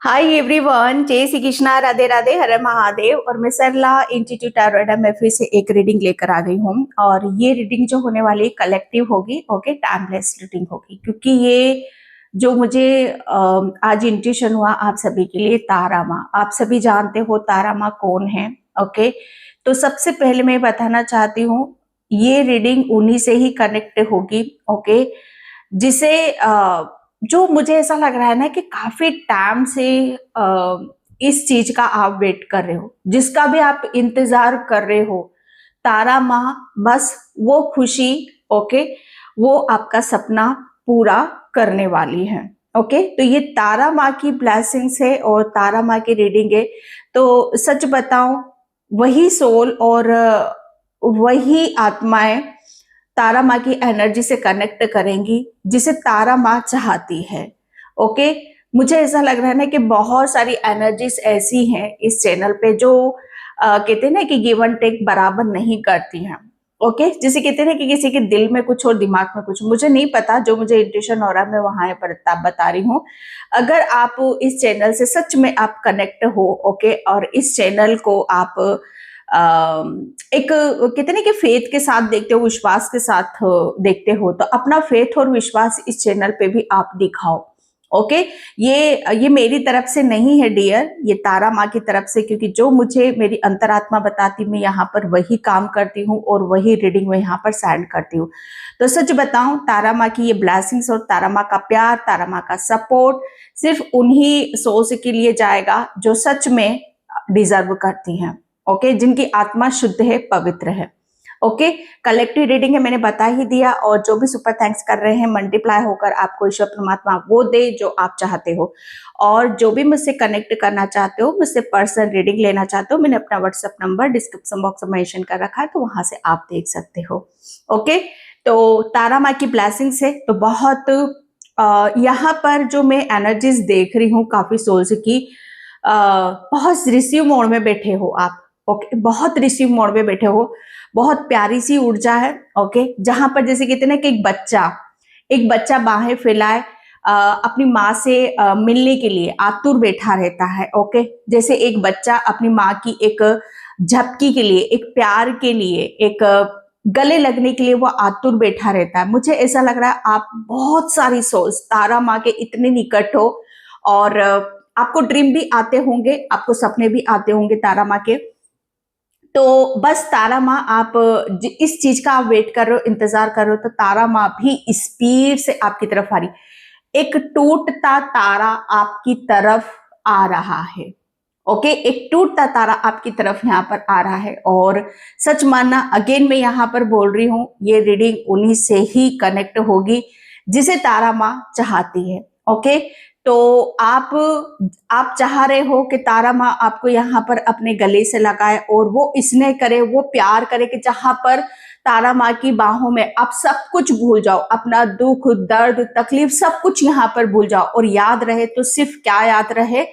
Hi everyone, जय श्री कृष्णा, राधे राधे, हर महादेव। और मैं सरला इंस्टीट्यूट टैरोइडा में फिर से एक रीडिंग लेकर आ गई हूँ। और ये रीडिंग जो होने वाली कलेक्टिव होगी, ओके, टाइमलेस रीडिंग होगी, क्योंकि ये जो मुझे आज इंट्यूशन हुआ आप सभी के लिए, तारा माँ। आप सभी जानते हो तारा माँ कौन है, ओके। तो सबसे पहले मैं बताना चाहती हूँ, ये रीडिंग उन्हीं से ही कनेक्ट होगी, ओके, जिसे जो मुझे ऐसा लग रहा है ना कि काफी टाइम से इस चीज का आप वेट कर रहे हो, जिसका भी आप इंतजार कर रहे हो। तारा माँ बस वो खुशी, ओके, वो आपका सपना पूरा करने वाली है, ओके। तो ये तारा माँ की ब्लेसिंग्स है और तारा माँ की रीडिंग है। तो सच बताऊं, वही सोल और वही आत्माएं तारा माँ की एनर्जी से कनेक्ट करेंगी, जिसे तारा माँ चाहती है, ओके। मुझे ऐसा लग रहा है ना कि बहुत सारी एनर्जीज ऐसी हैं इस चैनल पे जो कहते हैं ना कि गिव एंड टेक बराबर नहीं करती हैं, ओके। जैसे कहते हैं ना कि किसी के दिल में कुछ और दिमाग में कुछ, मुझे नहीं पता, जो मुझे इंट्यूशन हो रहा है मैं वहां पर बता रही हूँ। अगर आप इस चैनल से सच में आप कनेक्ट हो, ओके, और इस चैनल को आप एक कहते ना कि फेथ के साथ देखते हो, विश्वास के साथ देखते हो, तो अपना फेथ और विश्वास इस चैनल पे भी आप दिखाओ, ओके। ये मेरी तरफ से नहीं है डियर, ये तारा माँ की तरफ से, क्योंकि जो मुझे मेरी अंतरात्मा बताती मैं यहाँ पर वही काम करती हूँ और वही रीडिंग मैं यहाँ पर सेंड करती हूँ। तो सच बताऊं, तारा माँ की ये ब्लेसिंग्स और तारा माँ का प्यार, तारा माँ का सपोर्ट सिर्फ उन्हीं सोल्स के लिए जाएगा जो सच में डिजर्व करती हैं, ओके, जिनकी आत्मा शुद्ध है, पवित्र है, ओके। कलेक्टिव रीडिंग है, मैंने बता ही दिया। और जो भी सुपर थैंक्स कर रहे हैं, मल्टीप्लाई होकर आपको ईश्वर परमात्मा वो दे जो आप चाहते हो। और जो भी मुझसे कनेक्ट करना चाहते हो, मुझसे पर्सनल रीडिंग लेना चाहते हो, मैंने अपना व्हाट्सएप नंबर डिस्क्रिप्शन बॉक्स में मेंशन कर रखा है, तो वहां से आप देख सकते हो, ओके। तो तारा माँ की ब्लेसिंग्स है, तो बहुत यहाँ पर जो मैं एनर्जीज देख रही हूँ काफी सोल्स की, बहुत रिसीव मोड में बैठे हो आप, ओके, बहुत रिसीव मोड में बैठे हो। बहुत प्यारी सी ऊर्जा है, ओके, जहां पर जैसे कहते हैं ना कि एक बच्चा बाहें फैलाए अपनी माँ से मिलने के लिए आतुर बैठा रहता है, ओके। जैसे एक बच्चा अपनी माँ की एक झपकी के लिए, एक प्यार के लिए, एक गले लगने के लिए वो आतुर बैठा रहता है। मुझे ऐसा लग रहा है आप बहुत सारी सोल्स तारा माँ के इतने निकट हो, और आपको ड्रीम भी आते होंगे, आपको सपने भी आते होंगे तारा माँ के। तो बस तारा माँ, आप इस चीज का आप वेट कर रहे हो, इंतजार कर रहे हो, तो तारा माँ भी स्पीड से आपकी तरफ आ रही, एक टूटता तारा आपकी तरफ आ रहा है, ओके। एक टूटता तारा आपकी तरफ यहाँ पर आ रहा है। और सच मानना, अगेन मैं यहाँ पर बोल रही हूँ, ये रीडिंग उन्हीं से ही कनेक्ट होगी जिसे तारा माँ चाहती है, ओके। तो आप चाह रहे हो कि तारा माँ आपको यहाँ पर अपने गले से लगाए और वो स्नेह करे, वो प्यार करे, कि जहां पर तारा माँ की बाहों में आप सब कुछ भूल जाओ, अपना दुख, दर्द, तकलीफ सब कुछ यहाँ पर भूल जाओ, और याद रहे तो सिर्फ क्या याद रहे,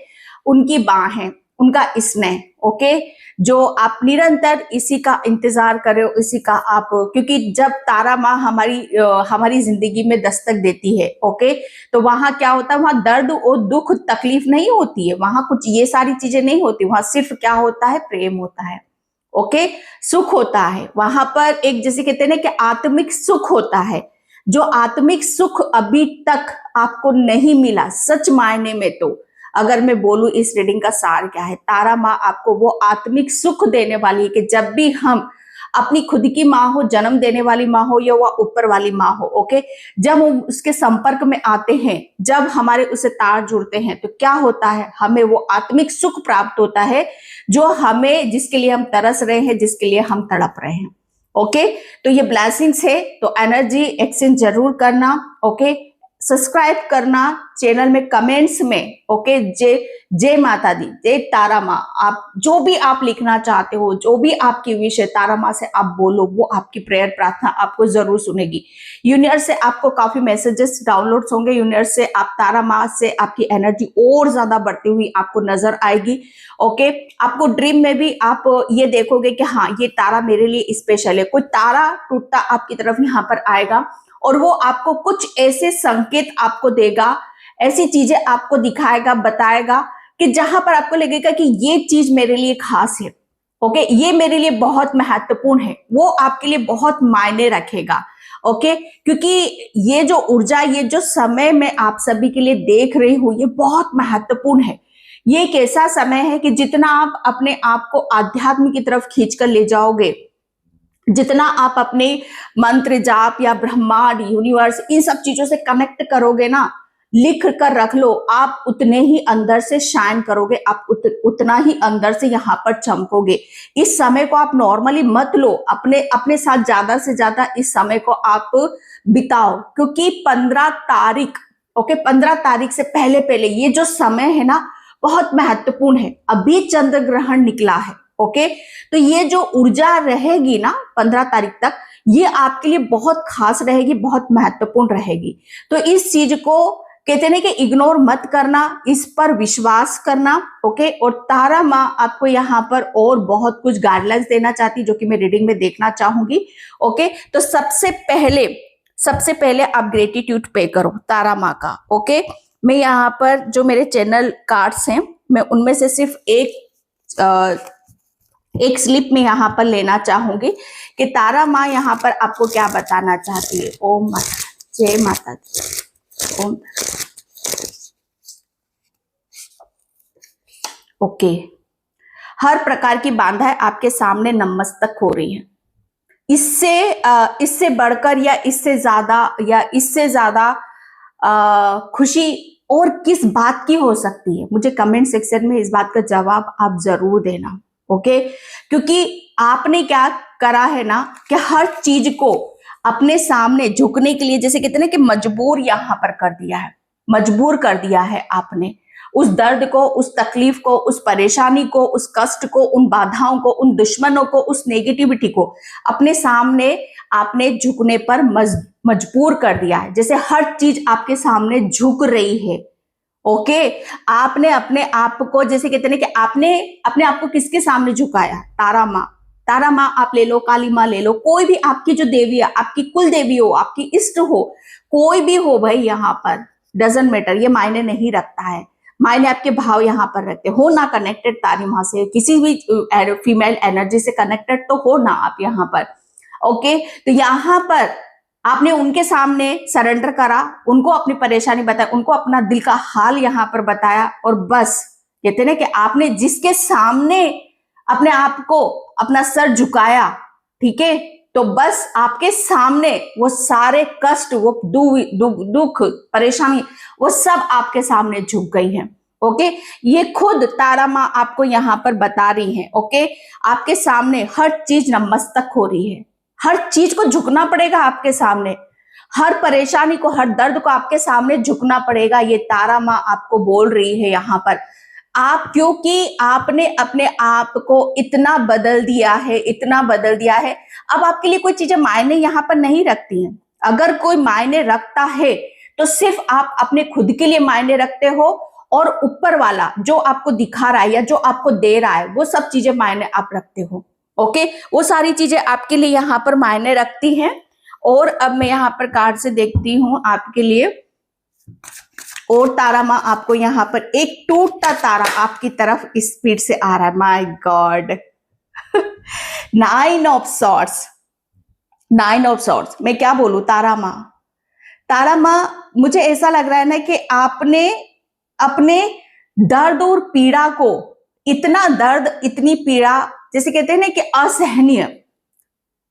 उनकी बाहें, उनका स्नेह, ओके। जो आप निरंतर इसी का इंतजार कर रहे हो, इसी का आप, क्योंकि जब तारा माँ हमारी जिंदगी में दस्तक देती है, ओके, तो वहां क्या होता है, वहां दर्द और दुख तकलीफ नहीं होती है, वहां कुछ ये सारी चीजें नहीं होती, वहां सिर्फ क्या होता है, प्रेम होता है, ओके, सुख होता है वहां पर। एक जैसे कहते हैं ना कि आत्मिक सुख होता है, जो आत्मिक सुख अभी तक आपको नहीं मिला सच मायने में। तो अगर मैं बोलूं इस रीडिंग का सार क्या है, तारा माँ आपको वो आत्मिक सुख देने वाली है कि जब भी हम अपनी खुद की माँ हो, जन्म देने वाली माँ हो, या वह ऊपर वाली माँ हो, ओके, जब हम उसके संपर्क में आते हैं, जब हमारे उसे तार जुड़ते हैं, तो क्या होता है, हमें वो आत्मिक सुख प्राप्त होता है जो हमें, जिसके लिए हम तरस रहे हैं, जिसके लिए हम तड़प रहे हैं, ओके। तो ये ब्लेसिंग्स है, तो एनर्जी एक्सचेंज जरूर करना, ओके। सब्सक्राइब करना चैनल में, कमेंट्स में, ओके, जय जय माता दी, जय तारा माँ, आप जो भी आप लिखना चाहते हो, जो भी आपकी विश है, तारा माँ से आप बोलो, वो आपकी प्रेयर प्रार्थना आपको जरूर सुनेगी। यूनिवर्स से आपको काफी मैसेजेस डाउनलोड्स होंगे, यूनिवर्स से आप तारा माँ से आपकी एनर्जी और ज्यादा बढ़ती हुई आपको नजर आएगी, ओके। आपको ड्रीम में भी आप ये देखोगे कि हाँ, ये तारा मेरे लिए स्पेशल है, कोई तारा टूटता आपकी तरफ यहाँ पर आएगा, और वो आपको कुछ ऐसे संकेत आपको देगा, ऐसी चीजें आपको दिखाएगा, बताएगा कि जहां पर आपको लगेगा कि ये चीज मेरे लिए खास है, ओके, ये मेरे लिए बहुत महत्वपूर्ण है, वो आपके लिए बहुत मायने रखेगा, ओके, क्योंकि ये जो ऊर्जा, ये जो समय मैं आप सभी के लिए देख रही हूं, ये बहुत महत्वपूर्ण है। ये एक ऐसा समय है कि जितना आप अपने आप को आध्यात्म की तरफ खींचकर ले जाओगे, जितना आप अपने मंत्र जाप या ब्रह्मांड, यूनिवर्स, इन सब चीजों से कनेक्ट करोगे ना, लिख कर रख लो, आप उतने ही अंदर से शाइन करोगे, आप उतना ही अंदर से यहाँ पर चमकोगे। इस समय को आप नॉर्मली मत लो, अपने अपने साथ ज्यादा से ज्यादा इस समय को आप बिताओ, क्योंकि 15 तारीख, ओके, 15 तारीख से पहले पहले ये जो समय है ना, बहुत महत्वपूर्ण है। अभी चंद्र ग्रहण निकला है, ओके, तो ये जो ऊर्जा रहेगी ना 15 तारीख तक, ये आपके लिए बहुत खास रहेगी, बहुत महत्वपूर्ण रहेगी। तो इस चीज को कहते हैं कि इग्नोर मत करना, इस पर विश्वास करना, ओके। और तारा माँ आपको यहाँ पर और बहुत कुछ गाइडलाइंस देना चाहती, जो कि मैं रीडिंग में देखना चाहूंगी, ओके। तो सबसे पहले आप ग्रेटिट्यूड पे करो तारा माँ का, ओके। मैं यहाँ पर जो मेरे चैनल कार्ड्स हैं, मैं उनमें से सिर्फ एक स्लिप में यहाँ पर लेना चाहूंगी कि तारा माँ यहाँ पर आपको क्या बताना चाहती है। ओम माता, जय माता दी, ओम। ओके, हर प्रकार की बाधाएं आपके सामने नतमस्तक हो रही है। इससे बढ़कर या इससे ज्यादा खुशी और किस बात की हो सकती है? मुझे कमेंट सेक्शन में इस बात का जवाब आप जरूर देना, ओके। क्योंकि आपने क्या करा है ना, कि हर चीज को अपने सामने झुकने के लिए, जैसे कहते हैं ना, कि मजबूर यहां पर कर दिया है, मजबूर कर दिया है आपने। उस दर्द को, उस तकलीफ को, उस परेशानी को, उस कष्ट को, उन बाधाओं को, उन दुश्मनों को, उस नेगेटिविटी को अपने सामने आपने झुकने पर मजबूर कर दिया है। जैसे हर चीज आपके सामने झुक रही है, ओके। आपने अपने आप को, जैसे कहते हैं कि आपने अपने आप को किसके सामने झुकाया? तारा माँ। तारा माँ आप ले लो, काली माँ ले लो, कोई भी आपकी जो देवी है, आपकी कुल देवी हो, आपकी इष्ट हो, कोई भी हो भाई, यहाँ पर डजंट मैटर, ये मायने नहीं रखता है। मायने आपके भाव यहाँ पर रखते हो ना कनेक्टेड तारी माँ से, किसी भी फीमेल एनर्जी से कनेक्टेड तो हो ना आप यहाँ पर, ओके। तो यहाँ पर आपने उनके सामने सरेंडर करा, उनको अपनी परेशानी बताई, उनको अपना दिल का हाल यहाँ पर बताया, और बस कहते ना कि आपने जिसके सामने अपने आप को, अपना सर झुकाया, ठीक है, तो बस आपके सामने वो सारे कष्ट, वो दुख परेशानी, वो सब आपके सामने झुक गई हैं, ओके। ये खुद तारा माँ आपको यहाँ पर बता रही हैं, ओके। आपके सामने हर चीज नतमस्तक हो रही है, हर चीज को झुकना पड़ेगा आपके सामने, हर परेशानी को, हर दर्द को आपके सामने झुकना पड़ेगा। ये तारा माँ आपको बोल रही है यहाँ पर, आप, क्योंकि आपने अपने आप को इतना बदल दिया है, इतना बदल दिया है। अब आपके लिए कोई चीजें मायने यहाँ पर नहीं रखती हैं। अगर कोई मायने रखता है तो सिर्फ आप अपने खुद के लिए मायने रखते हो, और ऊपर वाला जो आपको दिखा रहा है या जो आपको दे रहा है, वो सब चीजें मायने आप रखते हो, ओके। वो सारी चीजें आपके लिए यहाँ पर मायने रखती हैं। और अब मैं यहाँ पर कार्ड से देखती हूँ आपके लिए, और तारा माँ आपको यहाँ पर एक टूटता तारा आपकी तरफ स्पीड से आ रहा है। My God, 9 of swords, 9 of swords. मैं क्या बोलूं तारा माँ, मुझे ऐसा लग रहा है ना कि आपने अपने दर्द और पीड़ा को, इतना दर्द, इतनी पीड़ा, जैसे कहते हैं ना कि असहनीय,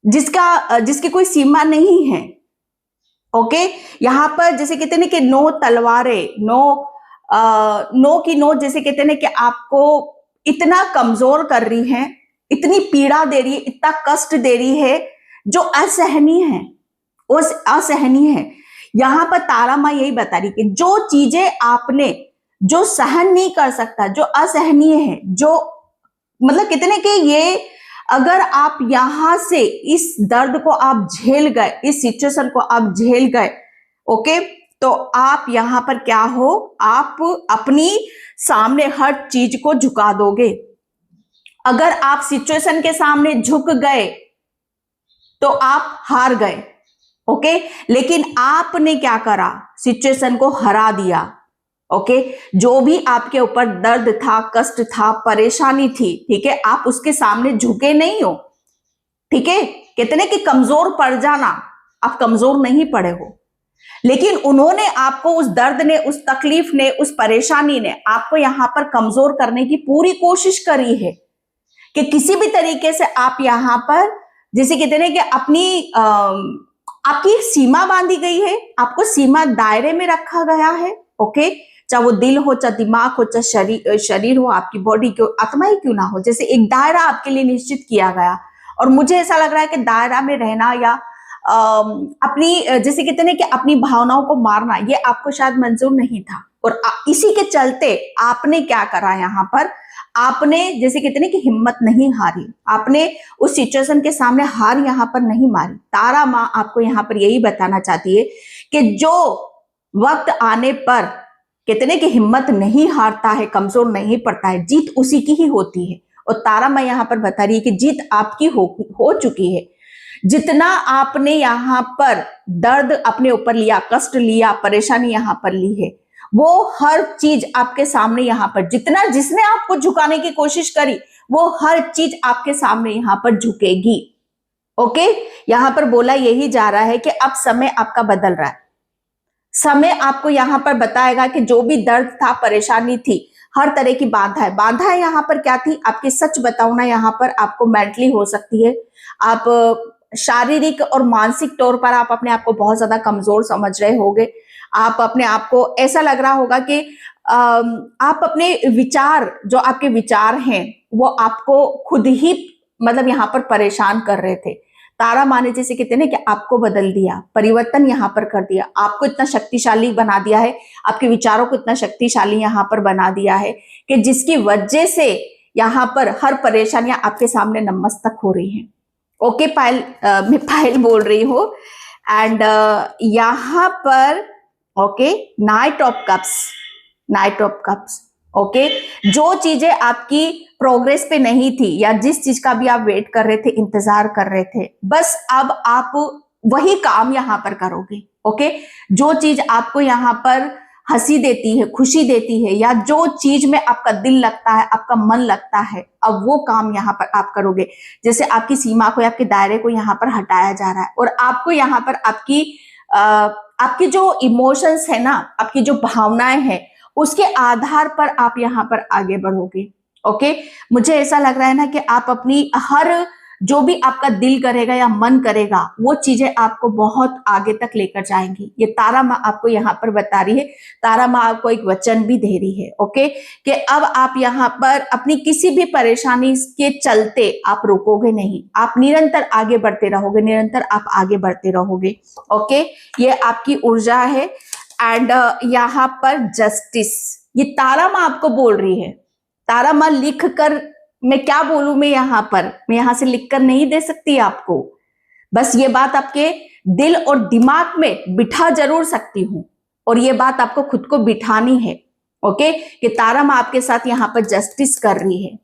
जिसकी कोई सीमा नहीं है, ओके। यहाँ पर जैसे कहते हैं ना कि 9 तलवारें, 9 की 9, जैसे कहते हैं ना कि आपको इतना कमजोर कर रही है, इतनी पीड़ा दे रही है, इतना कष्ट दे रही है, जो असहनीय है, उस असहनीय है। यहाँ पर तारा माँ यही बता रही कि जो चीजें आपने, जो सहन नहीं कर सकता, जो असहनीय है, जो मतलब कितने के, ये अगर आप यहां से इस दर्द को आप झेल गए, इस सिचुएशन को आप झेल गए, ओके, तो आप यहां पर क्या हो, आप अपनी सामने हर चीज को झुका दोगे। अगर आप सिचुएशन के सामने झुक गए तो आप हार गए, ओके। लेकिन आपने क्या करा, सिचुएशन को हरा दिया, ओके, जो भी आपके ऊपर दर्द था, कष्ट था, परेशानी थी, ठीक है, आप उसके सामने झुके नहीं हो, ठीक है। कहते हैं कि कमजोर पड़ जाना, आप कमजोर नहीं पड़े हो, लेकिन उन्होंने आपको, उस दर्द ने, उस तकलीफ ने, उस परेशानी ने आपको यहां पर कमजोर करने की पूरी कोशिश करी है कि किसी भी तरीके से आप यहां पर, जैसे कहते हैं कि अपनी आपकी सीमा बांधी गई है, आपको सीमा दायरे में रखा गया है, ओके। चाहे वो दिल हो, चाहे दिमाग हो, चाहे शरीर हो, आपकी बॉडी क्यों, आत्मा ही क्यों ना हो, जैसे एक दायरा आपके लिए निश्चित किया गया। और मुझे ऐसा लग रहा है कि दायरा में रहना या अपनी, जैसे कहते हैं कि अपनी भावनाओं को मारना, ये आपको शायद मंजूर नहीं था। और इसी के चलते आपने क्या करा यहाँ पर, आपने, जैसे कहते हैं कि हिम्मत नहीं हारी, आपने उस सिचुएशन के सामने हार यहाँ पर नहीं मारी। तारा माँ आपको यहाँ पर यही बताना चाहती है कि जो वक्त आने पर, कहते हैं कि हिम्मत नहीं हारता है, कमजोर नहीं पड़ता है, जीत उसी की ही होती है। और तारा माँ यहाँ पर बता रही है कि जीत आपकी हो चुकी है। जितना आपने यहाँ पर दर्द अपने ऊपर लिया, कष्ट लिया, परेशानी यहाँ पर ली है, वो हर चीज आपके सामने यहाँ पर, जितना जिसने आपको झुकाने की कोशिश करी, वो हर चीज आपके सामने यहाँ पर झुकेगी, ओके। यहाँ पर बोला यही जा रहा है कि अब समय आपका बदल रहा है। समय आपको यहाँ पर बताएगा कि जो भी दर्द था, परेशानी थी, हर तरह की बाधाएं यहाँ पर क्या थी, आपकी सच बताऊं ना, यहाँ पर आपको मेंटली हो सकती है, आप शारीरिक और मानसिक तौर पर आप अपने आप को बहुत ज्यादा कमजोर समझ रहे होगे। आप अपने आप को ऐसा लग रहा होगा कि आप अपने विचार, जो आपके विचार हैं, वो आपको खुद ही मतलब यहाँ पर परेशान कर रहे थे। तारा माने जैसे कहते हैं ना कि आपको बदल दिया, परिवर्तन यहाँ पर कर दिया, आपको इतना शक्तिशाली बना दिया है, आपके विचारों को इतना शक्तिशाली यहाँ पर बना दिया है कि जिसकी वजह से यहाँ पर हर परेशानियां आपके सामने नतमस्तक हो रही हैं। ओके पायल, मैं पायल बोल रही हूँ। एंड यहाँ पर okay, night of cups, okay. जो चीजें आपकी प्रोग्रेस पे नहीं थी, या जिस चीज का भी आप वेट कर रहे थे, इंतजार कर रहे थे, बस अब आप वही काम यहाँ पर करोगे, ओके। जो चीज आपको यहाँ पर हंसी देती है, खुशी देती है, या जो चीज में आपका दिल लगता है, आपका मन लगता है, अब वो काम यहाँ पर आप करोगे। जैसे आपकी सीमा को, आपके दायरे को यहाँ पर हटाया जा रहा है, और आपको यहाँ पर आपकी जो इमोशंस है ना, आपकी जो भावनाएं हैं, उसके आधार पर आप यहाँ पर आगे बढ़ोगे, ओके। मुझे ऐसा लग रहा है ना कि आप अपनी हर, जो भी आपका दिल करेगा या मन करेगा, वो चीजें आपको बहुत आगे तक लेकर जाएंगी। ये तारा माँ आपको यहाँ पर बता रही है। तारा माँ आपको एक वचन भी दे रही है, ओके, कि अब आप यहाँ पर अपनी किसी भी परेशानी के चलते आप रुकोगे नहीं, आप निरंतर आगे बढ़ते रहोगे, निरंतर आप आगे बढ़ते रहोगे, ओके। ये आपकी ऊर्जा है। एंड यहाँ पर जस्टिस, ये तारा माँ आपको बोल रही है। तारा माँ लिख कर, मैं क्या बोलूं, मैं यहाँ से लिख कर नहीं दे सकती आपको, बस ये बात आपके दिल और दिमाग में बिठा जरूर सकती हूं, और ये बात आपको खुद को बिठानी है, ओके, कि तारा माँ आपके साथ यहाँ पर जस्टिस कर रही है।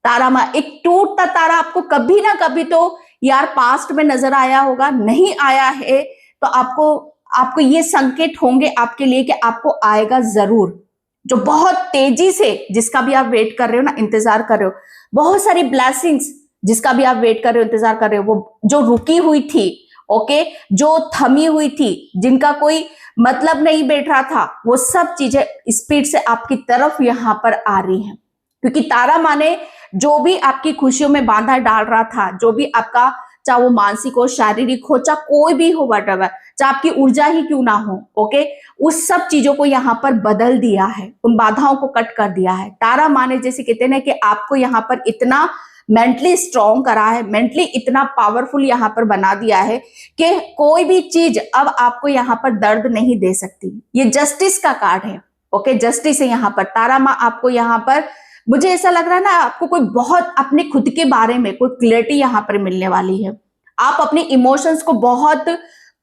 तारा माँ, एक टूटता तारा आपको कभी ना कभी तो यार पास्ट में नजर आया होगा, नहीं आया है तो आपको ये संकेत होंगे आपके लिए कि आपको आएगा जरूर, जो बहुत तेजी से, जिसका भी आप वेट कर रहे हो ना, इंतजार कर रहे हो, बहुत सारी ब्लेसिंग्स जिसका भी आप वेट कर रहे हो, इंतजार कर रहे हो, वो जो रुकी हुई थी, ओके, जो थमी हुई थी, जिनका कोई मतलब नहीं बैठ रहा था, वो सब चीजें स्पीड से आपकी तरफ यहाँ पर आ रही हैं। क्योंकि तारा माने जो भी आपकी खुशियों में बाधा डाल रहा था, जो भी आपका, चाहे वो मानसिक हो, शारीरिक हो, चाहे कोई भी हो, वटएवर, चाहे आपकी ऊर्जा ही क्यों ना हो, ओके, उस सब चीजों को यहाँ पर बदल दिया है, उन बाधाओं को कट कर दिया है। तारा माने जैसे कहते हैं कि आपको यहाँ पर इतना मेंटली स्ट्रॉन्ग करा है, मेंटली इतना पावरफुल यहाँ पर बना दिया है कि कोई भी चीज अब आपको यहाँ पर दर्द नहीं दे सकती। ये जस्टिस का कार्ड है, ओके, जस्टिस है यहाँ पर। तारा माँ आपको यहाँ पर, मुझे ऐसा लग रहा है ना, आपको कोई बहुत अपने खुद के बारे में कोई क्लैरिटी यहाँ पर मिलने वाली है। आप अपने इमोशंस को बहुत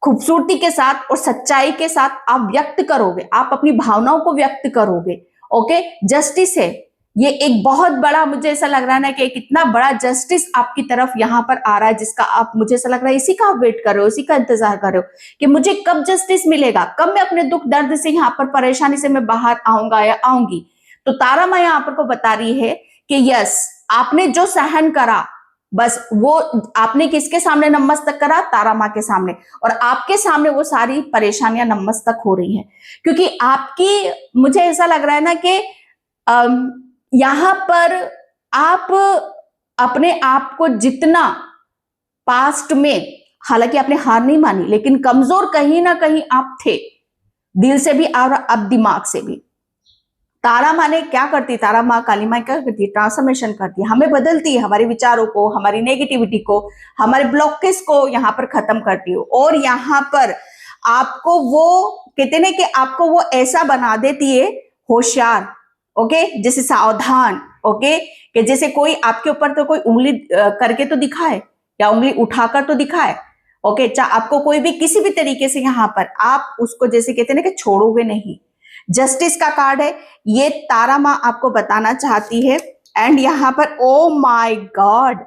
खूबसूरती के साथ और सच्चाई के साथ आप व्यक्त करोगे, आप अपनी भावनाओं को व्यक्त करोगे, ओके। जस्टिस है, ये एक बहुत बड़ा, मुझे ऐसा लग रहा है ना कि एक इतना बड़ा जस्टिस आपकी तरफ यहाँ पर आ रहा है, जिसका आप, मुझे ऐसा लग रहा है इसी का आप वेट कर रहे हो, इसी का इंतजार कर रहे हो कि मुझे कब जस्टिस मिलेगा, कब मैं अपने दुख दर्द से यहाँ पर परेशानी से मैं बाहर आऊंगा या आऊंगी। तो तारा माँ यहाँ पर को बता रही है कि यस, आपने जो सहन करा, बस वो आपने किसके सामने नतमस्तक करा? तारा माँ के सामने। और आपके सामने वो सारी परेशानियां नतमस्तक हो रही हैं, क्योंकि आपकी, मुझे ऐसा लग रहा है ना कि यहां पर आप अपने आप को जितना पास्ट में, हालांकि आपने हार नहीं मानी, लेकिन कमजोर कहीं ना कहीं आप थे, दिल से भी और अब दिमाग से भी। तारा माँ ने क्या करती, तारा माँ, काली माँ क्या करती है? ट्रांसफॉर्मेशन करती है, हमें बदलती है, हमारे विचारों को, हमारी नेगेटिविटी को, हमारे ब्लॉकेज को यहाँ पर खत्म करती हो। और यहाँ पर आपको वो कहते ना कि आपको वो ऐसा बना देती है होशियार, ओके, जैसे सावधान, ओके, कि जैसे कोई आपके ऊपर तो कोई उंगली करके तो दिखाए या उंगली उठाकर तो दिखाए, ओके, चाहे आपको कोई भी किसी भी तरीके से यहाँ पर आप उसको जैसे कहते हैं ना कि छोड़ोगे नहीं। जस्टिस का कार्ड है ये, तारा माँ आपको बताना चाहती है। एंड यहाँ पर oh my God,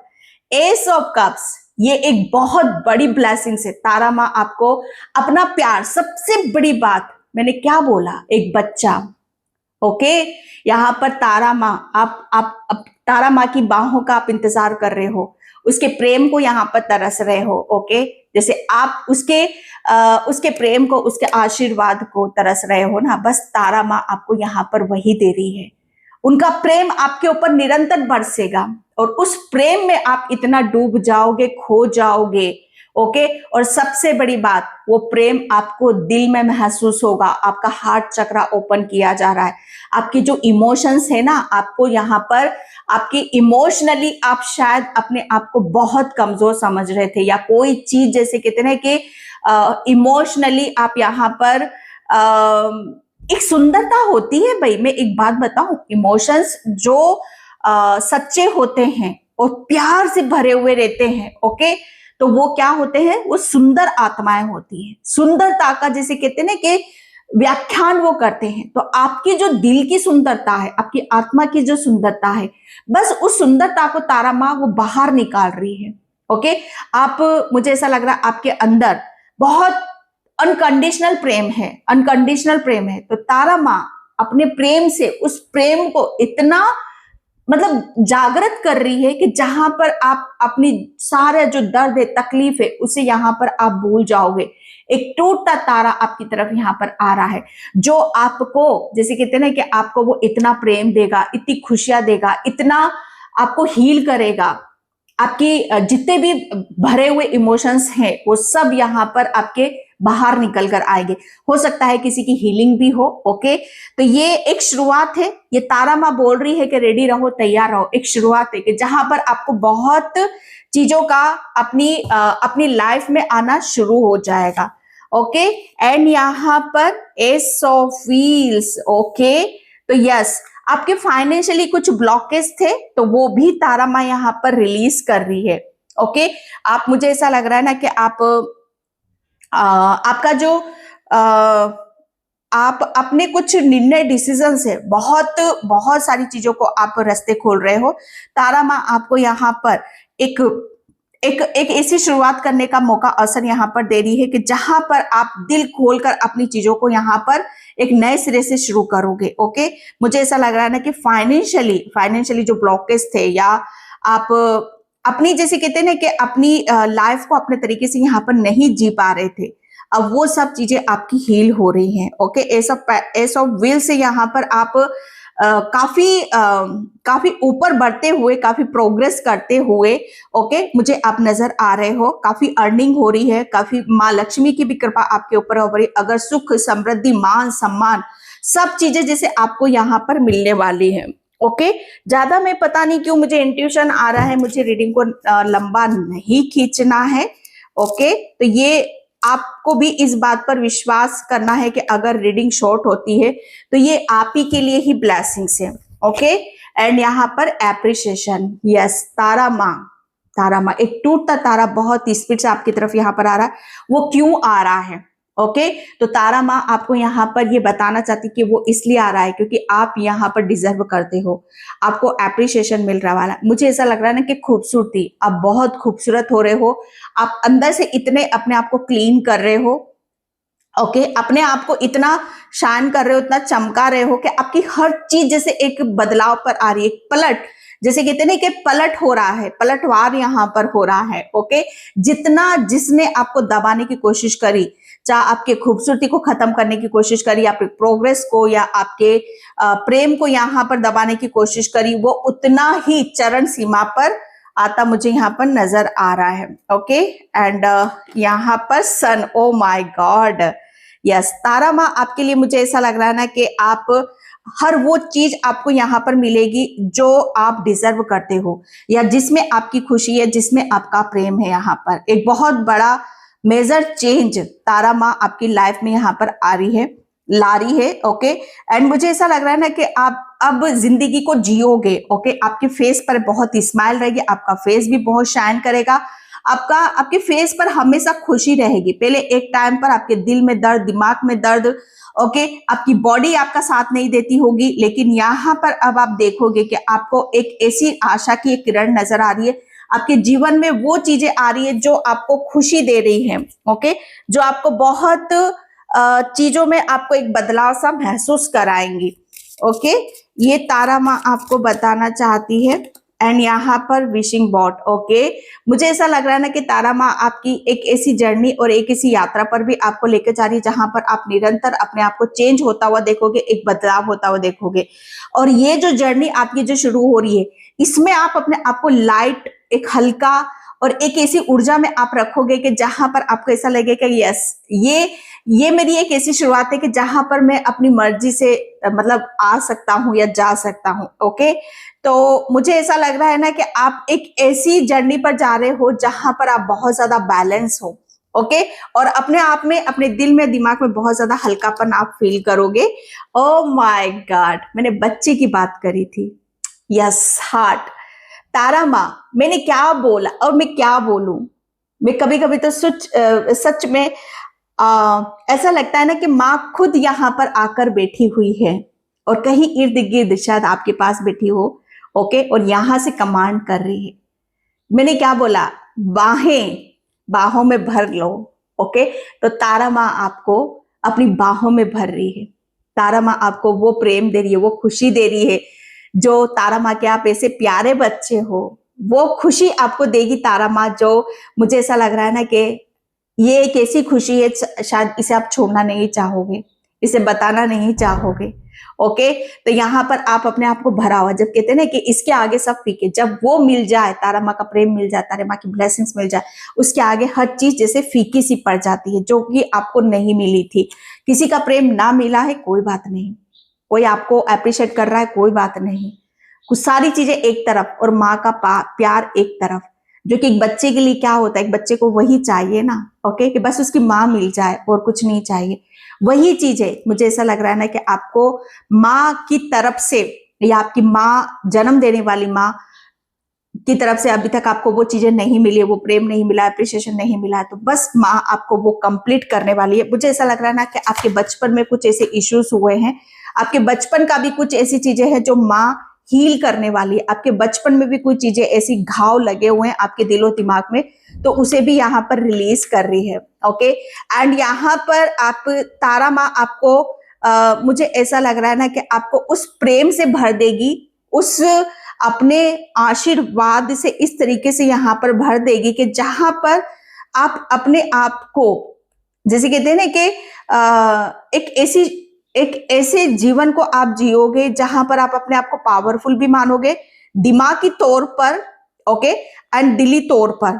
S of cups, ये एक बहुत बड़ी ब्लेसिंग है। तारा माँ आपको अपना प्यार, सबसे बड़ी बात मैंने क्या बोला, एक बच्चा, ओके, यहाँ पर तारा माँ, आप तारा माँ की बाहों का आप इंतजार कर रहे हो, उसके प्रेम को यहाँ पर तरस रहे हो, ओके, जैसे आप उसके प्रेम को, उसके आशीर्वाद को तरस रहे हो ना, बस तारा माँ आपको यहाँ पर वही दे रही है। उनका प्रेम आपके ऊपर निरंतर बरसेगा और उस प्रेम में आप इतना डूब जाओगे, खो जाओगे, ओके। और सबसे बड़ी बात, वो प्रेम आपको दिल में महसूस होगा, आपका हार्ट चक्रा ओपन किया जा रहा है। आपकी जो इमोशंस है ना, आपको यहाँ पर आपकी इमोशनली आप शायद अपने आप को बहुत कमजोर समझ रहे थे, या कोई चीज जैसे कहते हैं कि इमोशनली आप यहाँ पर एक सुंदरता होती है भाई, मैं एक बात बताऊं, इमोशंस जो सच्चे होते हैं और प्यार से भरे हुए रहते हैं, ओके, तो वो क्या होते हैं, वो सुंदर आत्माएं होती हैं। सुंदरता का जैसे कहते हैं ना कि व्याख्यान वो करते हैं। तो आपकी जो दिल की सुंदरता है, आपकी आत्मा की जो सुंदरता है, बस उस सुंदरता को तारा माँ वो बाहर निकाल रही है, ओके। आप, मुझे ऐसा लग रहा है आपके अंदर बहुत अनकंडीशनल प्रेम है, अनकंडीशनल प्रेम है। तो तारा माँ अपने प्रेम से उस प्रेम को इतना मतलब जागृत कर रही है कि जहां पर आप अपनी सारा जो दर्द है, तकलीफ है, उसे यहां पर आप भूल जाओगे। एक टूटता तारा आपकी तरफ यहाँ पर आ रहा है, जो आपको जैसे कहते हैं ना कि आपको वो इतना प्रेम देगा, इतनी खुशियां देगा, इतना आपको हील करेगा। आपकी जितने भी भरे हुए इमोशंस हैं वो सब यहाँ पर आपके बाहर निकल कर आएंगे। हो सकता है किसी की हीलिंग भी हो, ओके। तो ये एक शुरुआत है, ये तारा माँ बोल रही है कि रेडी रहो, तैयार रहो। एक शुरुआत है कि जहां पर आपको बहुत चीजों का अपनी लाइफ में आना शुरू हो जाएगा, ओके। एंड यहाँ पर एस ऑफ व्हील्स, ओके। तो यस, आपके फाइनेंशियली कुछ ब्लॉकेज थे, तो वो भी तारा माँ यहाँ पर रिलीज कर रही है, ओके। आप, मुझे ऐसा लग रहा है ना कि आपका जो आप अपने कुछ निर्णय, डिसीजन से बहुत बहुत सारी चीजों को आप रास्ते खोल रहे हो। तारा माँ आपको यहाँ पर एक ऐसी शुरुआत करने का मौका, अवसर यहाँ पर दे रही है कि जहां पर आप दिल खोलकर अपनी चीजों को यहाँ पर एक नए सिरे से शुरू करोगे, ओके। मुझे ऐसा लग रहा है ना कि फाइनेंशियली जो ब्लॉकेज थे, या आप अपनी जैसे कहते हैं ना कि अपनी लाइफ को अपने तरीके से यहाँ पर नहीं जी पा रहे थे, अब वो सब चीजें आपकी हील हो रही हैं, ओके। एस ऑफ व्हील से यहाँ पर आप काफी ऊपर बढ़ते हुए, काफी प्रोग्रेस करते हुए, ओके, मुझे आप नजर आ रहे हो। काफी अर्निंग हो रही है, काफी माँ लक्ष्मी की भी कृपा आपके ऊपर हो रही, अगर सुख, समृद्धि, मान सम्मान, सब चीजें जैसे आपको यहाँ पर मिलने वाली है, ओके। ज्यादा मैं पता नहीं क्यों मुझे इंट्यूशन आ रहा है, मुझे रीडिंग को लंबा नहीं खींचना है, ओके। तो ये आपको भी इस बात पर विश्वास करना है कि अगर रीडिंग शॉर्ट होती है तो ये आप ही के लिए ही ब्लेसिंग्स है, ओके। एंड यहाँ पर एप्रिसिएशन, यस, तारा माँ एक टूटता तारा बहुत स्पीड से आपकी तरफ यहाँ पर आ रहा है। वो क्यों आ रहा है? ओके। तो तारा माँ आपको यहाँ पर ये बताना चाहती कि वो इसलिए आ रहा है क्योंकि आप यहाँ पर डिजर्व करते हो, आपको एप्रिसिएशन मिल रहा वाला। मुझे ऐसा लग रहा है ना कि खूबसूरती, आप बहुत खूबसूरत हो रहे हो, आप अंदर से इतने अपने आप को क्लीन कर रहे हो, ओके, अपने आप को इतना शाइन कर रहे हो, इतना चमका रहे हो कि आपकी हर चीज जैसे एक बदलाव पर आ रही है, पलट, जैसे कहते हैं ना कि पलट हो रहा है, पलटवार यहाँ पर हो रहा है, ओके। जितना जिसने आपको दबाने की कोशिश करी, चाहे आपके खूबसूरती को खत्म करने की कोशिश करी, आपके प्रोग्रेस को या आपके प्रेम को यहाँ पर दबाने की कोशिश करी, वो उतना ही चरण सीमा पर आता मुझे यहाँ पर नजर आ रहा है, ओके। एंड यहाँ पर सन, ओ माय गॉड, यस, तारा माँ आपके लिए मुझे ऐसा लग रहा है ना कि आप हर वो चीज आपको यहाँ पर मिलेगी जो आप डिजर्व करते हो, या जिसमें आपकी खुशी है, जिसमें आपका प्रेम है। यहाँ पर एक बहुत बड़ा मेजर चेंज तारा माँ आपकी लाइफ में यहाँ पर आ रही है, ला रही है, ओके। एंड मुझे ऐसा लग रहा है ना कि आप अब जिंदगी को जियोगे, ओके। आपके फेस पर बहुत स्माइल रहेगी, आपका फेस भी बहुत शाइन करेगा, आपके फेस पर हमेशा खुशी रहेगी। पहले एक टाइम पर आपके दिल में दर्द, दिमाग में दर्द, ओके, आपकी बॉडी आपका साथ नहीं देती होगी, लेकिन यहाँ पर अब आप देखोगे कि आपको एक ऐसी आशा की एक किरण नजर आ रही है, आपके जीवन में वो चीजें आ रही है जो आपको खुशी दे रही है, ओके, जो आपको बहुत चीजों में आपको एक बदलाव सा महसूस कराएंगी, ओके। ये तारा माँ आपको बताना चाहती है। एंड यहाँ पर विशिंग बॉट, ओके। मुझे ऐसा लग रहा है ना कि तारा माँ आपकी एक ऐसी जर्नी और एक ऐसी यात्रा पर भी आपको लेकर जा रही है जहां पर आप निरंतर अपने आप को चेंज होता हुआ देखोगे, एक बदलाव होता हुआ देखोगे। और ये जो जर्नी आपकी जो शुरू हो रही है, इसमें आप अपने आप को लाइट, एक हल्का और एक ऐसी ऊर्जा में आप रखोगे कि जहां पर आपको ऐसा लगेगा कि यस, ये मेरी एक ऐसी शुरुआत है कि जहां पर मैं अपनी मर्जी से मतलब आ सकता हूं या जा सकता हूं, ओके। तो मुझे ऐसा लग रहा है ना कि आप एक ऐसी जर्नी पर जा रहे हो जहां पर आप बहुत ज्यादा बैलेंस हो, ओके, और अपने आप में, अपने दिल में, दिमाग में बहुत ज्यादा हल्कापन आप फील करोगे। ओ माय गॉड, मैंने बच्चे की बात करी थी, यस, हार्ट। तारा माँ, मैंने क्या बोला और मैं क्या बोलूं, मैं कभी कभी तो सच में ऐसा लगता है ना कि माँ खुद यहाँ पर आकर बैठी हुई है और कहीं इर्द गिर्द शायद आपके पास बैठी हो, ओके, और यहां से कमांड कर रही है। मैंने क्या बोला, बाहों में भर लो, ओके। तो तारा माँ आपको अपनी बाहों में भर रही है, तारा माँ आपको वो प्रेम दे रही है, वो खुशी दे रही है जो तारा माँ के आप ऐसे प्यारे बच्चे हो, वो खुशी आपको देगी तारा माँ, जो मुझे ऐसा लग रहा है ना कि ये एक ऐसी खुशी है शायद इसे आप छोड़ना नहीं चाहोगे, इसे बताना नहीं चाहोगे, ओके। तो यहाँ पर आप अपने आप को भरा हुआ, जब कहते हैं ना कि इसके आगे सब फीके, जब वो मिल जाए, तारा माँ का प्रेम मिल जाए, तारा माँ की ब्लेसिंग्स मिल जाए, उसके आगे हर चीज जैसे फीकी सी पड़ जाती है जो कि आपको नहीं मिली थी। किसी का प्रेम ना मिला है, कोई बात नहीं, कोई आपको अप्रिशिएट कर रहा है, कोई बात नहीं, कुछ सारी चीजें एक तरफ और माँ का प्यार एक तरफ, जो कि एक बच्चे के लिए क्या होता है, एक बच्चे को वही चाहिए ना, ओके, कि बस उसकी माँ मिल जाए और कुछ नहीं चाहिए। वही चीज है, मुझे ऐसा लग रहा है ना कि आपको माँ की तरफ से या आपकी माँ, जन्म देने वाली माँ की तरफ से अभी तक आपको वो चीजें नहीं मिली है, वो प्रेम नहीं मिला, अप्रिशिएशन नहीं मिला है, तो बस माँ आपको वो कंप्लीट करने वाली है। मुझे ऐसा लग रहा है ना कि आपके बचपन में कुछ ऐसे इश्यूज हुए हैं, आपके बचपन का भी कुछ ऐसी चीजें हैं जो माँ हील करने वाली है, आपके बचपन में भी कुछ चीजें ऐसी घाव लगे हुए हैं आपके दिलो दिमाग में, तो उसे भी यहाँ पर रिलीज कर रही है, ओके। एंड यहाँ पर आप, तारा माँ आपको मुझे ऐसा लग रहा है ना कि आपको उस प्रेम से भर देगी, उस अपने आशीर्वाद से इस तरीके से यहाँ पर भर देगी कि जहां पर आप अपने आप को, जैसे कहते हैं ना कि एक ऐसे जीवन को आप जियोगे जहां पर आप अपने आप को पावरफुल भी मानोगे, दिमागी तौर पर, ओके, एंड दिली तौर पर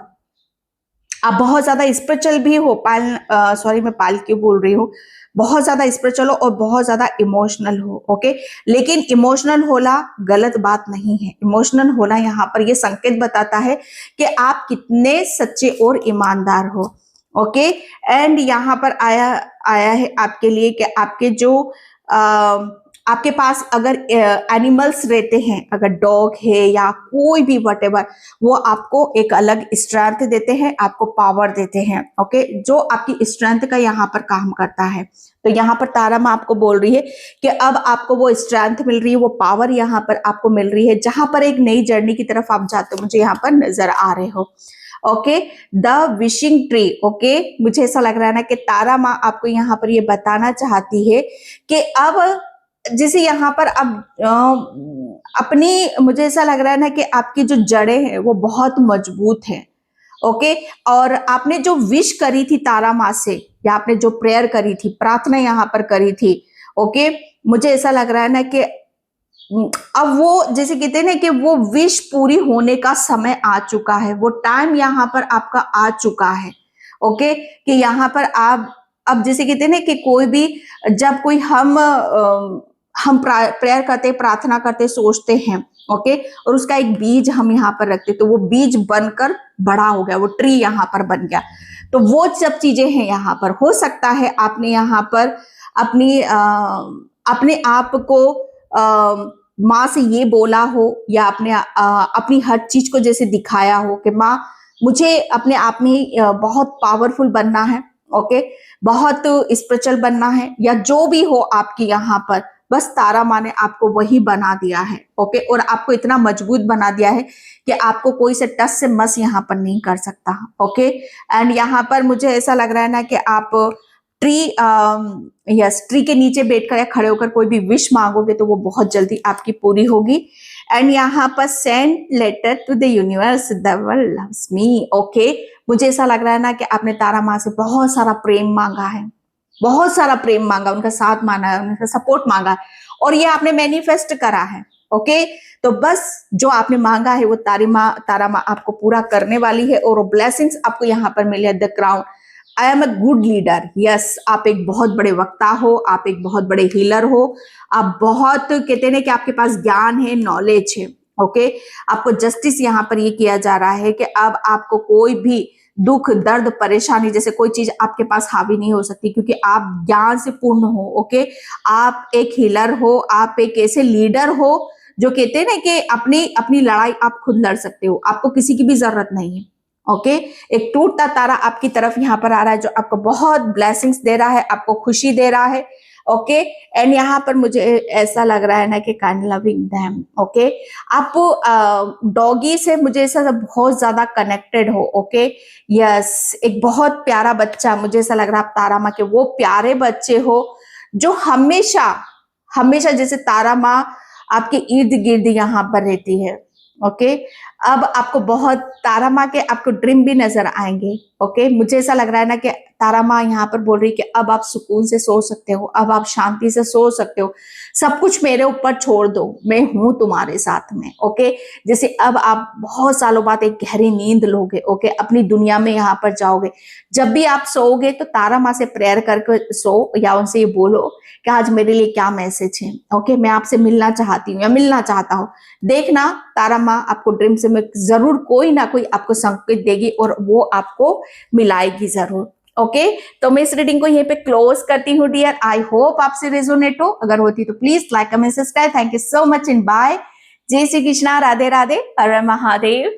आप बहुत ज्यादा स्पिरिचुअल भी हो, सॉरी मैं पाल क्यों बोल रही हूँ, बहुत ज्यादा स्पिरिचुअल हो और बहुत ज्यादा इमोशनल हो, ओके। लेकिन इमोशनल होना गलत बात नहीं है, इमोशनल होना यहाँ पर ये संकेत बताता है कि आप कितने सच्चे और ईमानदार हो, ओके। एंड यहाँ पर आया है आपके लिए कि आपके जो आपके पास अगर एनिमल्स रहते हैं, अगर डॉग है या कोई भी वटेवर, वो आपको एक अलग स्ट्रेंथ देते हैं, आपको पावर देते हैं। ओके, जो आपकी स्ट्रेंथ का यहाँ पर काम करता है। तो यहाँ पर तारा माँ आपको बोल रही है कि अब आपको वो स्ट्रेंथ मिल रही है, वो पावर यहाँ पर आपको मिल रही है, जहां पर एक नई जर्नी की तरफ आप जाते हो, मुझे यहाँ पर नजर आ रहे हो। Okay, the wishing tree. Okay, मुझे ऐसा लग रहा है ना कि तारा माँ आपको यहाँ पर ये बताना चाहती है कि अब जैसे यहाँ पर अब अपनी, मुझे ऐसा लग रहा है ना कि आपकी जो जड़ें हैं वो बहुत मजबूत हैं। ओके, और आपने जो विश करी थी तारा माँ से, या आपने जो प्रेयर करी थी, प्रार्थना यहाँ पर करी थी, ओके, मुझे ऐसा लग रहा है ना कि अब वो, जैसे कहते हैं ना कि वो विश पूरी होने का समय आ चुका है, वो टाइम यहाँ पर आपका आ चुका है। ओके, कि यहाँ पर आप अब जैसे कहते हैं ना कि कोई भी, जब कोई हम प्रेयर करते, प्रार्थना करते, सोचते हैं, ओके, और उसका एक बीज हम यहाँ पर रखते, तो वो बीज बनकर बड़ा हो गया, वो ट्री यहाँ पर बन गया। तो वो सब चीजें हैं यहाँ पर। हो सकता है आपने यहाँ पर अपने आप को माँ से ये बोला हो, या अपनी हर चीज को जैसे दिखाया हो कि माँ, मुझे अपने आप में बहुत पावरफुल बनना है। ओके, बहुत स्पिरिचुअल बनना है, या जो भी हो आपकी यहाँ पर, बस तारा माँ ने आपको वही बना दिया है। ओके, और आपको इतना मजबूत बना दिया है कि आपको कोई से टस से मस यहाँ पर नहीं कर सकता। ओके, एंड यहाँ पर मुझे ऐसा लग रहा है ना कि आप ट्री के नीचे बैठकर या खड़े होकर कोई भी विश मांगोगे तो वो बहुत जल्दी आपकी पूरी होगी। एंड यहाँ पर send letter to the universe, the world loves me. Okay, मुझे ऐसा लग रहा है ना कि आपने तारा माँ से बहुत सारा प्रेम मांगा है, बहुत सारा प्रेम मांगा, उनका साथ मांगा है, उनका सपोर्ट मांगा है, और ये आपने मैनिफेस्ट करा है। ओके, तो बस जो आपने मांगा है वो तारा माँ आपको पूरा करने वाली है, और वो ब्लेसिंग्स आपको यहाँ पर मिले। The crown, I am a good leader. Yes, आप एक बहुत बड़े वक्ता हो, आप एक बहुत बड़े हीलर हो, आप बहुत, कहते हैं कि आपके पास ज्ञान है, नॉलेज है। ओके, आपको जस्टिस यहाँ पर ये किया जा रहा है कि अब आपको कोई भी दुख, दर्द, परेशानी, जैसे कोई चीज आपके पास हावी नहीं हो सकती, क्योंकि आप ज्ञान से पूर्ण हो। ओके, आप एक हीलर हो, आप एक ऐसे लीडर हो जो कहते हैं ना कि अपनी अपनी लड़ाई आप खुद लड़ सकते हो, आपको किसी की भी जरूरत नहीं है। ओके, एक टूटता तारा आपकी तरफ यहाँ पर आ रहा है, जो आपको बहुत ब्लेसिंग्स दे रहा है, आपको खुशी दे रहा है। ओके, एंड यहाँ पर मुझे ऐसा लग रहा है ना कि काइंड लविंग देम। ओके, आप डॉगी से मुझे ऐसा बहुत ज्यादा कनेक्टेड हो। ओके, यस, एक बहुत प्यारा बच्चा, मुझे ऐसा लग रहा है आप तारा माँ के वो प्यारे बच्चे हो जो हमेशा हमेशा, जैसे तारा माँ आपके इर्द गिर्द यहाँ पर रहती है। ओके, अब आपको बहुत तारा माँ के आपको ड्रीम भी नजर आएंगे। ओके, मुझे ऐसा लग रहा है ना कि तारा माँ यहाँ पर बोल रही है कि अब आप सुकून से सो सकते हो, अब आप शांति से सो सकते हो, सब कुछ मेरे ऊपर छोड़ दो, मैं हूं तुम्हारे साथ में। ओके, जैसे अब आप बहुत सालों बाद एक गहरी नींद लोगे। ओके, अपनी दुनिया में यहाँ पर जाओगे। जब भी आप सोओगे तो तारा माँ से प्रेयर करके सो, या उनसे ये बोलो कि आज मेरे लिए क्या मैसेज है। ओके, मैं आपसे मिलना चाहती हूँ या मिलना चाहता हूँ। देखना, तारा माँ आपको ड्रीम से में जरूर कोई ना कोई आपको संकेत देगी, और वो आपको मिलाएगी जरूर। ओके, तो मैं इस रीडिंग को यहीं पे क्लोज करती हूँ डियर। आई होप आपसे रेजोनेट हो, अगर होती तो please like, comment, subscribe. Thank you so much and bye. जय श्री कृष्णा, राधे राधे, हर हर महादेव।